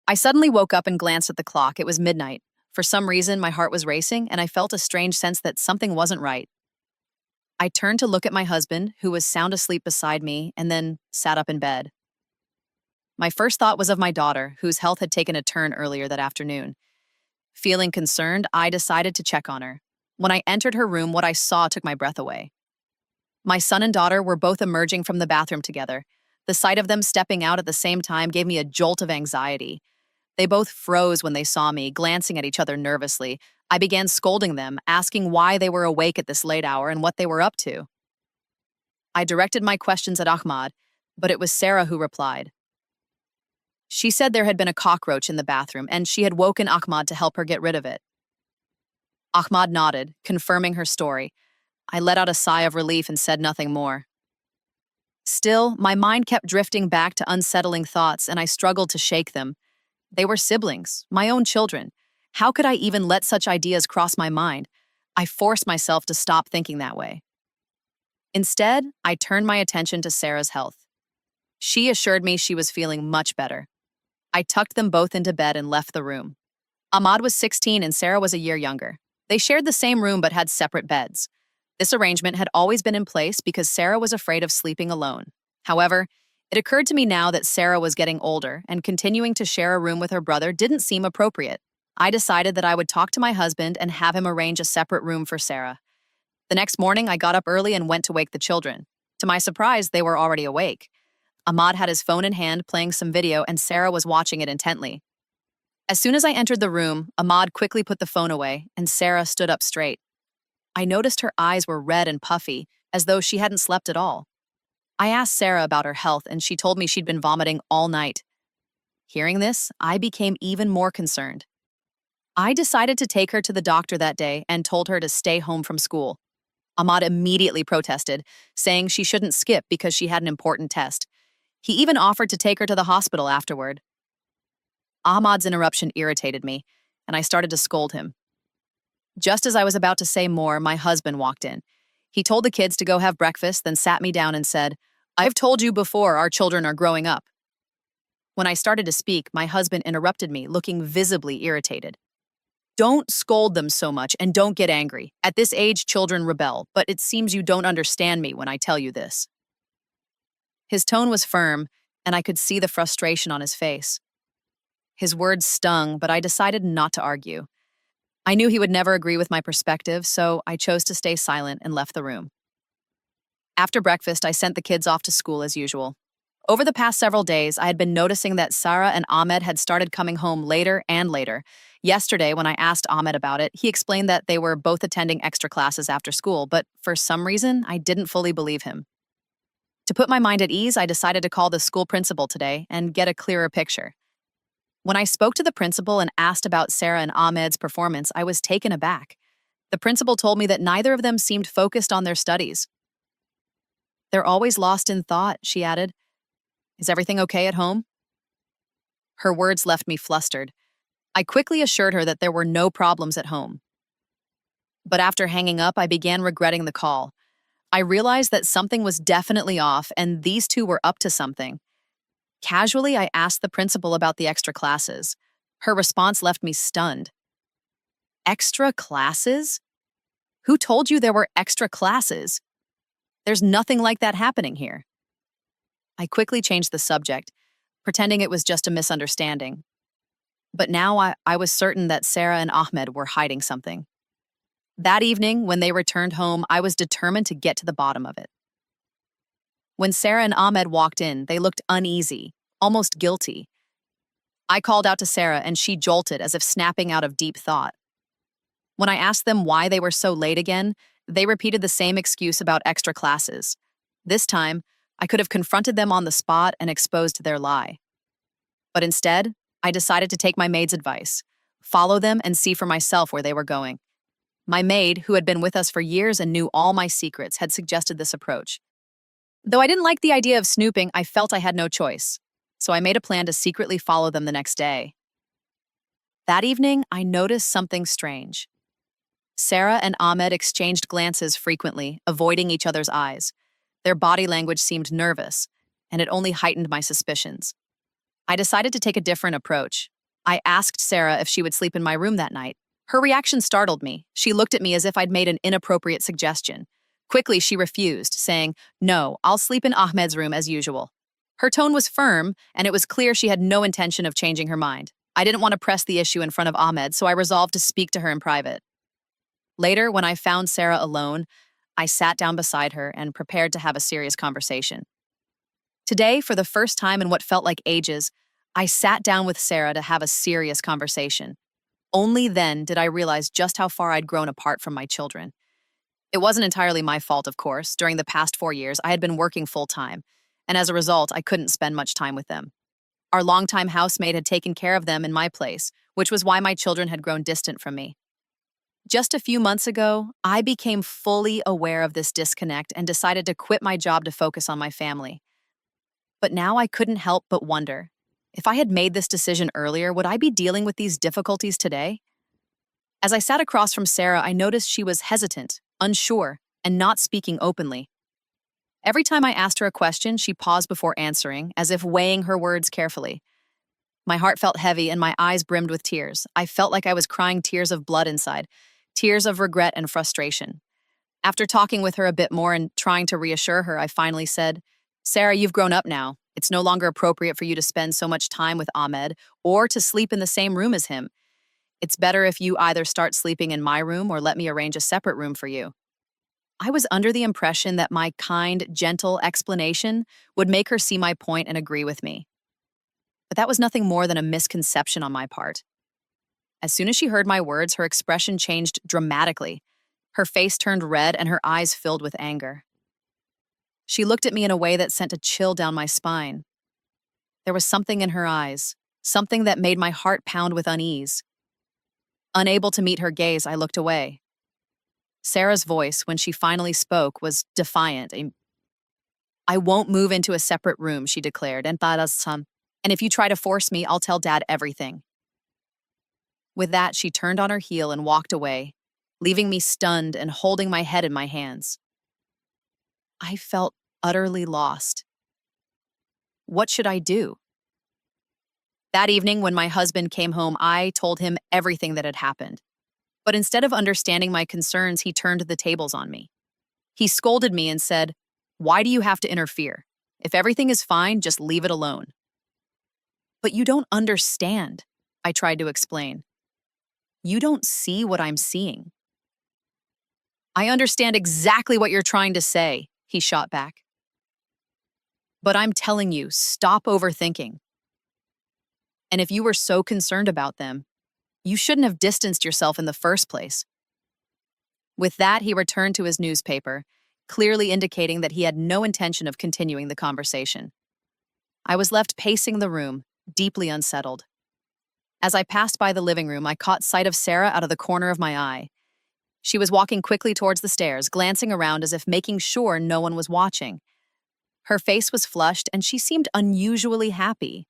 I suddenly woke up and glanced at the clock. It was midnight. For some reason, my heart was racing, and I felt a strange sense that something wasn't right. I turned to look at my husband, who was sound asleep beside me, and then sat up in bed. My first thought was of my daughter, whose health had taken a turn earlier that afternoon. Feeling concerned, I decided to check on her. When I entered her room, what I saw took my breath away. My son and daughter were both emerging from the bathroom together. The sight of them stepping out at the same time gave me a jolt of anxiety. They both froze when they saw me, glancing at each other nervously. I began scolding them, asking why they were awake at this late hour and what they were up to. I directed my questions at Ahmad, but it was Sarah who replied. She said there had been a cockroach in the bathroom, and she had woken Ahmad to help her get rid of it. Ahmad nodded, confirming her story. I let out a sigh of relief and said nothing more. Still, my mind kept drifting back to unsettling thoughts, and I struggled to shake them. They were siblings, my own children. How could I even let such ideas cross my mind? I forced myself to stop thinking that way. Instead, I turned my attention to Sarah's health. She assured me she was feeling much better. I tucked them both into bed and left the room. Ahmad was 16 and Sarah was a year younger. They shared the same room but had separate beds. This arrangement had always been in place because Sarah was afraid of sleeping alone. However, it occurred to me now that Sarah was getting older and continuing to share a room with her brother didn't seem appropriate. I decided that I would talk to my husband and have him arrange a separate room for Sarah. The next morning, I got up early and went to wake the children. To my surprise, they were already awake. Ahmad had his phone in hand playing some video and Sarah was watching it intently. As soon as I entered the room, Ahmad quickly put the phone away and Sarah stood up straight. I noticed her eyes were red and puffy, as though she hadn't slept at all. I asked Sarah about her health and she told me she'd been vomiting all night. Hearing this, I became even more concerned. I decided to take her to the doctor that day and told her to stay home from school. Ahmad immediately protested, saying she shouldn't skip because she had an important test. He even offered to take her to the hospital afterward. Ahmad's interruption irritated me, and I started to scold him. Just as I was about to say more, my husband walked in. He told the kids to go have breakfast, then sat me down and said, "I've told you before our children are growing up." When I started to speak, my husband interrupted me, looking visibly irritated. "Don't scold them so much and don't get angry. At this age, children rebel, but it seems you don't understand me when I tell you this." His tone was firm, and I could see the frustration on his face. His words stung, but I decided not to argue. I knew he would never agree with my perspective, so I chose to stay silent and left the room. After breakfast, I sent the kids off to school as usual. Over the past several days, I had been noticing that Sarah and Ahmed had started coming home later and later. Yesterday, when I asked Ahmed about it, he explained that they were both attending extra classes after school, but for some reason, I didn't fully believe him. To put my mind at ease, I decided to call the school principal today and get a clearer picture. When I spoke to the principal and asked about Sarah and Ahmed's performance, I was taken aback. The principal told me that neither of them seemed focused on their studies. "They're always lost in thought," she added. "Is everything okay at home?" Her words left me flustered. I quickly assured her that there were no problems at home. But after hanging up, I began regretting the call. I realized that something was definitely off, and these two were up to something. Casually, I asked the principal about the extra classes. Her response left me stunned. "Extra classes? Who told you there were extra classes? There's nothing like that happening here." I quickly changed the subject, pretending it was just a misunderstanding. But now I was certain that Sarah and Ahmed were hiding something. That evening, when they returned home, I was determined to get to the bottom of it. When Sarah and Ahmed walked in, they looked uneasy, almost guilty. I called out to Sarah, and she jolted as if snapping out of deep thought. When I asked them why they were so late again, they repeated the same excuse about extra classes. This time, I could have confronted them on the spot and exposed their lie. But instead, I decided to take my maid's advice, follow them and see for myself where they were going. My maid, who had been with us for years and knew all my secrets, had suggested this approach. Though I didn't like the idea of snooping, I felt I had no choice, so I made a plan to secretly follow them the next day. That evening, I noticed something strange. Sarah and Ahmed exchanged glances frequently, avoiding each other's eyes. Their body language seemed nervous, and it only heightened my suspicions. I decided to take a different approach. I asked Sarah if she would sleep in my room that night. Her reaction startled me. She looked at me as if I'd made an inappropriate suggestion. Quickly, she refused, saying, "No, I'll sleep in Ahmed's room as usual." Her tone was firm, and it was clear she had no intention of changing her mind. I didn't want to press the issue in front of Ahmed, so I resolved to speak to her in private. Later, when I found Sarah alone, I sat down beside her and prepared to have a serious conversation. Today, for the first time in what felt like ages, I sat down with Sarah to have a serious conversation. Only then did I realize just how far I'd grown apart from my children. It wasn't entirely my fault, of course. During the past 4 years, I had been working full-time, and as a result, I couldn't spend much time with them. Our longtime housemate had taken care of them in my place, which was why my children had grown distant from me. Just a few months ago, I became fully aware of this disconnect and decided to quit my job to focus on my family. But now I couldn't help but wonder, if I had made this decision earlier, would I be dealing with these difficulties today? As I sat across from Sarah, I noticed she was hesitant, unsure, and not speaking openly. Every time I asked her a question, she paused before answering, as if weighing her words carefully. My heart felt heavy and my eyes brimmed with tears. I felt like I was crying tears of blood inside, tears of regret and frustration. After talking with her a bit more and trying to reassure her, I finally said, "Sarah, you've grown up now. It's no longer appropriate for you to spend so much time with Ahmed or to sleep in the same room as him. It's better if you either start sleeping in my room or let me arrange a separate room for you." I was under the impression that my kind, gentle explanation would make her see my point and agree with me. But that was nothing more than a misconception on my part. As soon as she heard my words, her expression changed dramatically. Her face turned red and her eyes filled with anger. She looked at me in a way that sent a chill down my spine. There was something in her eyes, something that made my heart pound with unease. Unable to meet her gaze, I looked away. Sarah's voice, when she finally spoke, was defiant. "I won't move into a separate room," she declared, "and if you try to force me, I'll tell Dad everything." With that, she turned on her heel and walked away, leaving me stunned and holding my head in my hands. I felt utterly lost. What should I do? That evening, when my husband came home, I told him everything that had happened. But instead of understanding my concerns, he turned the tables on me. He scolded me and said, "Why do you have to interfere? If everything is fine, just leave it alone." "But you don't understand," I tried to explain. "You don't see what I'm seeing." "I understand exactly what you're trying to say," he shot back. "But I'm telling you, stop overthinking. And if you were so concerned about them, you shouldn't have distanced yourself in the first place." With that, he returned to his newspaper, clearly indicating that he had no intention of continuing the conversation. I was left pacing the room, deeply unsettled. As I passed by the living room, I caught sight of Sarah out of the corner of my eye. She was walking quickly towards the stairs, glancing around as if making sure no one was watching. Her face was flushed, and she seemed unusually happy.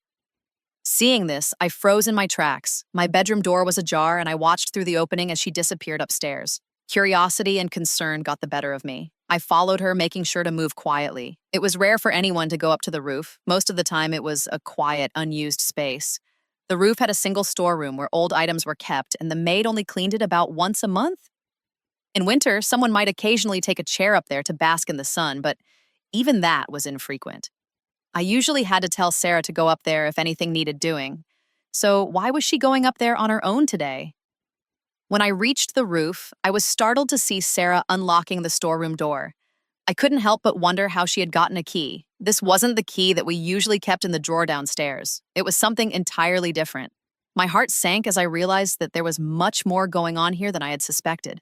Seeing this, I froze in my tracks. My bedroom door was ajar, and I watched through the opening as she disappeared upstairs. Curiosity and concern got the better of me. I followed her, making sure to move quietly. It was rare for anyone to go up to the roof. Most of the time, it was a quiet, unused space. The roof had a single storeroom where old items were kept, and the maid only cleaned it about once a month. In winter, someone might occasionally take a chair up there to bask in the sun, but even that was infrequent. I usually had to tell Sarah to go up there if anything needed doing. So why was she going up there on her own today? When I reached the roof, I was startled to see Sarah unlocking the storeroom door. I couldn't help but wonder how she had gotten a key. This wasn't the key that we usually kept in the drawer downstairs. It was something entirely different. My heart sank as I realized that there was much more going on here than I had suspected.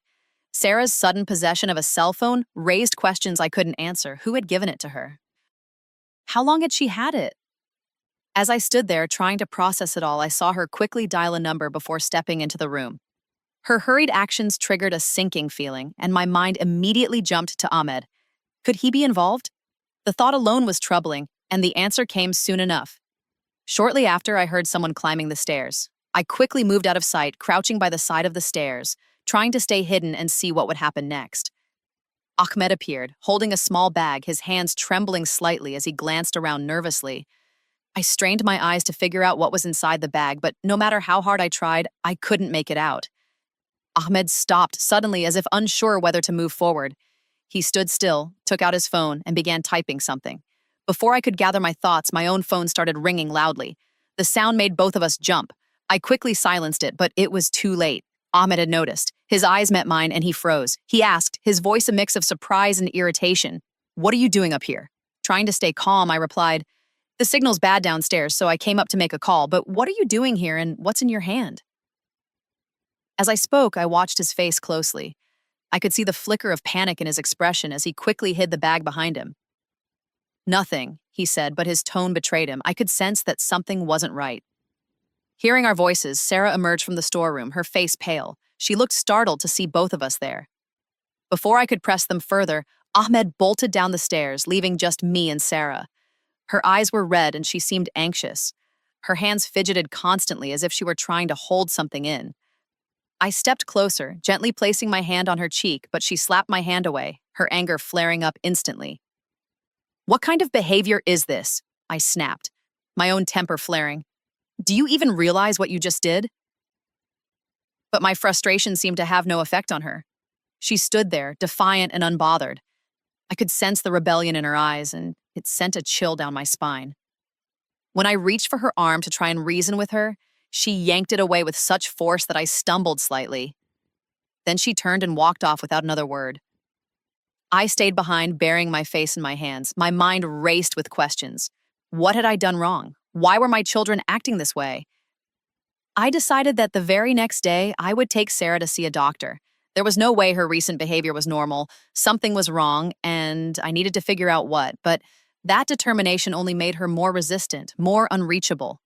Sarah's sudden possession of a cell phone raised questions I couldn't answer. Who had given it to her? How long had she had it? As I stood there trying to process it all, I saw her quickly dial a number before stepping into the room. Her hurried actions triggered a sinking feeling, and my mind immediately jumped to Ahmed. Could he be involved? The thought alone was troubling, and the answer came soon enough. Shortly after, I heard someone climbing the stairs. I quickly moved out of sight, crouching by the side of the stairs, trying to stay hidden and see what would happen next. Ahmed appeared, holding a small bag, his hands trembling slightly as he glanced around nervously. I strained my eyes to figure out what was inside the bag, but no matter how hard I tried, I couldn't make it out. Ahmed stopped suddenly as if unsure whether to move forward. He stood still, took out his phone, and began typing something. Before I could gather my thoughts, my own phone started ringing loudly. The sound made both of us jump. I quickly silenced it, but it was too late. Ahmed had noticed. His eyes met mine, and he froze. He asked, his voice a mix of surprise and irritation, "What are you doing up here?" Trying to stay calm, I replied, "The signal's bad downstairs, so I came up to make a call, but what are you doing here and what's in your hand?" As I spoke, I watched his face closely. I could see the flicker of panic in his expression as he quickly hid the bag behind him. "Nothing," he said, but his tone betrayed him. I could sense that something wasn't right. Hearing our voices, Sarah emerged from the storeroom, her face pale. She looked startled to see both of us there. Before I could press them further, Ahmed bolted down the stairs, leaving just me and Sarah. Her eyes were red and she seemed anxious. Her hands fidgeted constantly as if she were trying to hold something in. I stepped closer, gently placing my hand on her cheek, but she slapped my hand away, her anger flaring up instantly. "What kind of behavior is this?" I snapped, my own temper flaring. "Do you even realize what you just did?" But my frustration seemed to have no effect on her. She stood there, defiant and unbothered. I could sense the rebellion in her eyes, and it sent a chill down my spine. When I reached for her arm to try and reason with her, she yanked it away with such force that I stumbled slightly. Then she turned and walked off without another word. I stayed behind, burying my face in my hands. My mind raced with questions. What had I done wrong? Why were my children acting this way? I decided that the very next day, I would take Sarah to see a doctor. There was no way her recent behavior was normal. Something was wrong, and I needed to figure out what. But that determination only made her more resistant, more unreachable.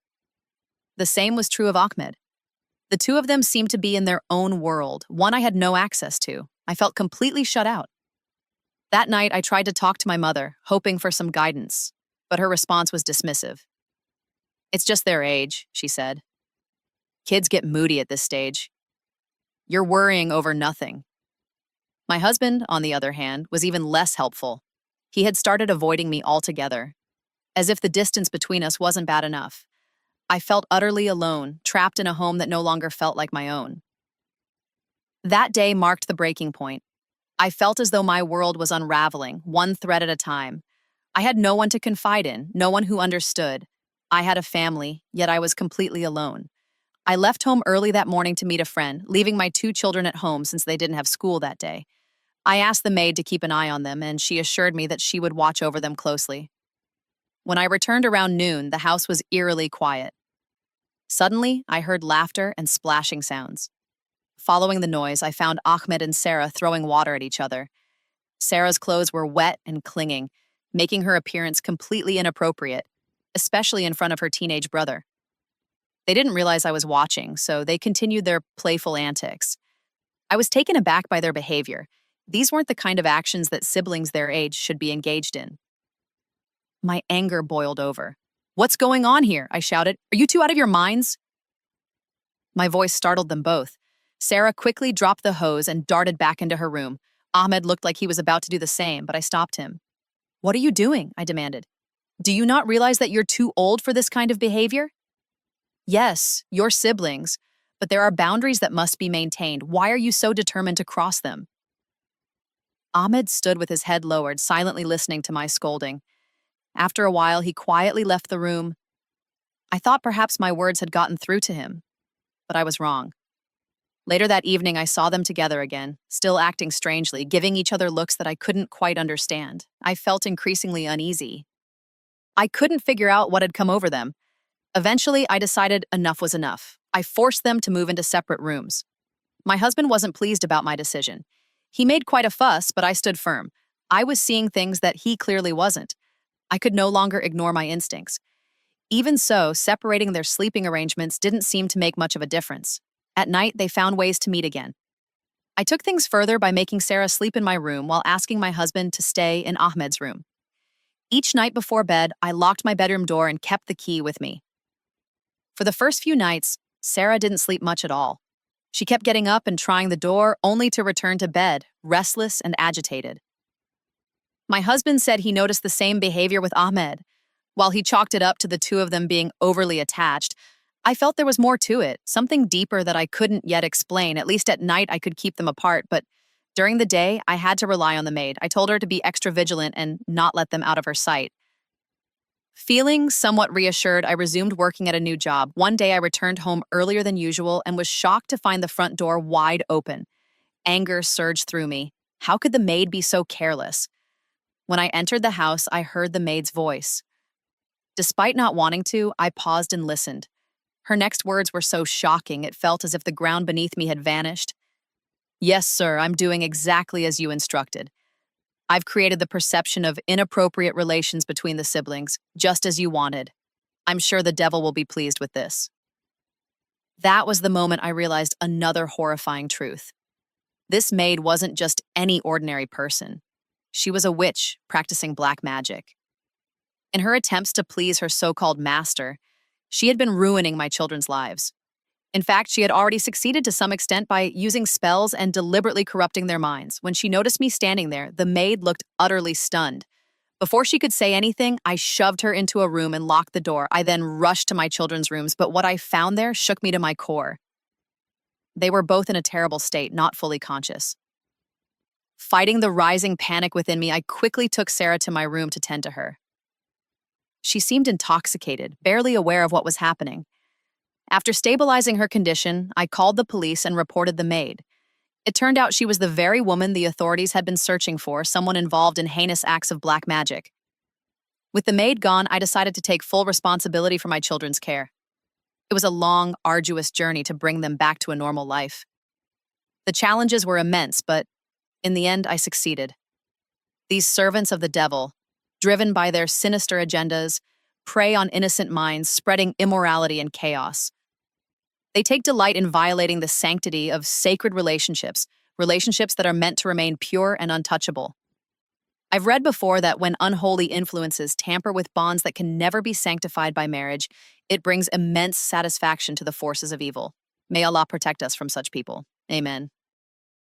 The same was true of Ahmed. The two of them seemed to be in their own world, one I had no access to. I felt completely shut out. That night, I tried to talk to my mother, hoping for some guidance, but her response was dismissive. "It's just their age," she said. "Kids get moody at this stage. You're worrying over nothing." My husband, on the other hand, was even less helpful. He had started avoiding me altogether, as if the distance between us wasn't bad enough. I felt utterly alone, trapped in a home that no longer felt like my own. That day marked the breaking point. I felt as though my world was unraveling, one thread at a time. I had no one to confide in, no one who understood. I had a family, yet I was completely alone. I left home early that morning to meet a friend, leaving my two children at home since they didn't have school that day. I asked the maid to keep an eye on them, and she assured me that she would watch over them closely. When I returned around noon, the house was eerily quiet. Suddenly, I heard laughter and splashing sounds. Following the noise, I found Ahmed and Sarah throwing water at each other. Sarah's clothes were wet and clinging, making her appearance completely inappropriate, especially in front of her teenage brother. They didn't realize I was watching, so they continued their playful antics. I was taken aback by their behavior. These weren't the kind of actions that siblings their age should be engaged in. My anger boiled over. "What's going on here?" I shouted. "Are you two out of your minds?" My voice startled them both. Sarah quickly dropped the hose and darted back into her room. Ahmed looked like he was about to do the same, but I stopped him. "What are you doing?" I demanded. "Do you not realize that you're too old for this kind of behavior?" "Yes, you're siblings, but there are boundaries that must be maintained. Why are you so determined to cross them?" Ahmed stood with his head lowered, silently listening to my scolding. After a while, he quietly left the room. I thought perhaps my words had gotten through to him, but I was wrong. Later that evening, I saw them together again, still acting strangely, giving each other looks that I couldn't quite understand. I felt increasingly uneasy. I couldn't figure out what had come over them. Eventually, I decided enough was enough. I forced them to move into separate rooms. My husband wasn't pleased about my decision. He made quite a fuss, but I stood firm. I was seeing things that he clearly wasn't. I could no longer ignore my instincts. Even so, separating their sleeping arrangements didn't seem to make much of a difference. At night, they found ways to meet again. I took things further by making Sarah sleep in my room while asking my husband to stay in Ahmed's room. Each night before bed, I locked my bedroom door and kept the key with me. For the first few nights, Sarah didn't sleep much at all. She kept getting up and trying the door, only to return to bed, restless and agitated. My husband said he noticed the same behavior with Ahmed. While he chalked it up to the two of them being overly attached, I felt there was more to it, something deeper that I couldn't yet explain. At least at night, I could keep them apart, but during the day, I had to rely on the maid. I told her to be extra vigilant and not let them out of her sight. Feeling somewhat reassured, I resumed working at a new job. One day, I returned home earlier than usual and was shocked to find the front door wide open. Anger surged through me. How could the maid be so careless? When I entered the house, I heard the maid's voice. Despite not wanting to, I paused and listened. Her next words were so shocking, it felt as if the ground beneath me had vanished. "Yes, sir, I'm doing exactly as you instructed. I've created the perception of inappropriate relations between the siblings, just as you wanted. I'm sure the devil will be pleased with this." That was the moment I realized another horrifying truth. This maid wasn't just any ordinary person. She was a witch practicing black magic. In her attempts to please her so-called master, she had been ruining my children's lives. In fact, she had already succeeded to some extent by using spells and deliberately corrupting their minds. When she noticed me standing there, the maid looked utterly stunned. Before she could say anything, I shoved her into a room and locked the door. I then rushed to my children's rooms, but what I found there shook me to my core. They were both in a terrible state, not fully conscious. Fighting the rising panic within me, I quickly took Sarah to my room to tend to her. She seemed intoxicated, barely aware of what was happening. After stabilizing her condition, I called the police and reported the maid. It turned out she was the very woman the authorities had been searching for, someone involved in heinous acts of black magic. With the maid gone, I decided to take full responsibility for my children's care. It was a long, arduous journey to bring them back to a normal life. The challenges were immense, but in the end, I succeeded. These servants of the devil, driven by their sinister agendas, prey on innocent minds, spreading immorality and chaos. They take delight in violating the sanctity of sacred relationships, relationships that are meant to remain pure and untouchable. I've read before that when unholy influences tamper with bonds that can never be sanctified by marriage, it brings immense satisfaction to the forces of evil. May Allah protect us from such people. Amen.